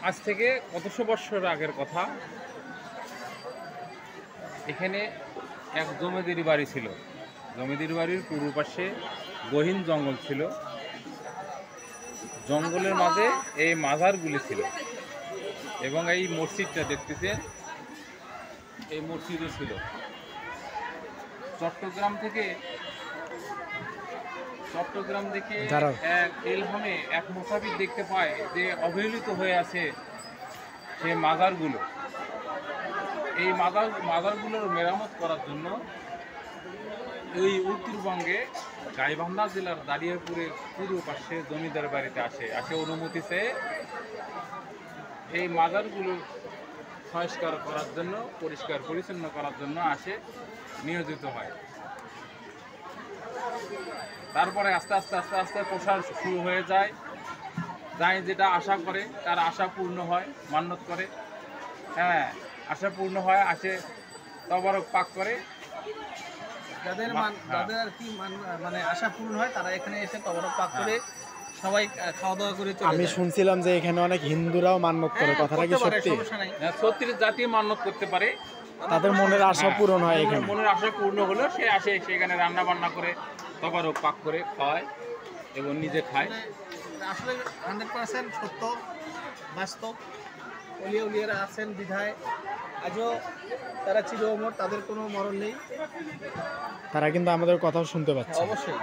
আজ থেকে কতশো বৎসর আগের কথা। এখানে এক জমিদারি বাড়ি ছিল। জমিদারি বাড়ির পূর্ব পাশে গহীন জঙ্গল ছিল। জঙ্গলের মাঝে এই মাজারগুলি ছিল এবং এই মসজিদটা দেখতেছে, এই মসজিদও ছিল। চট্টগ্রাম থেকে এক এলহামে এক মুসাফির দেখতে পায় যে অবহেলিত হয়ে আছে সে মাজারগুলো। এই মাজারগুলোর মেরামত করার জন্য ওই উত্তরবঙ্গে গাইবান্ধা জেলার দাঁড়িয়াপুরের পূর্ব পাশে জমিদার বাড়িতে আসে অনুমতি চেয়ে এই মাজারগুলো সংস্কার করার জন্য, পরিষ্কার পরিচ্ছন্ন করার জন্য নিয়োজিত হয়। তারপরে আস্তে আস্তে প্রসার শুরু হয়ে যায়। যেটা আশা করে তার আশা পূর্ণ হয়, মান্যত করে। হ্যাঁ, আশা পূর্ণ হয়, আসে তবারক পাক করে। যাদের আর কি মানে আশা পূর্ণ হয় তারা এখানে এসে তবারক পাক করে সবাই খাওয়া দাওয়া করে চলে যায়। আমি শুনছিলাম যে এখানে অনেক হিন্দুরাও মান্যত করে, কথাটা কি সত্যি? 36 জাতি মান্যত করতে পারে, তাদের মনের আশা পূরণ হয়। এখানে মনের আশা পূর্ণ হলো সে আসে, সেখানে রান্না বান্না করে তবারক পাক করে খাওয়ায় এবং নিজে খায়। আসলে 100% সত্য, বাস্তব। উলিয়ারা আছেন বিধায় আজও তারা চির অমর, তাদের কোনো মরণ নেই। তারা কিন্তু আমাদের কথাও শুনতে পাচ্ছে। অবশ্যই।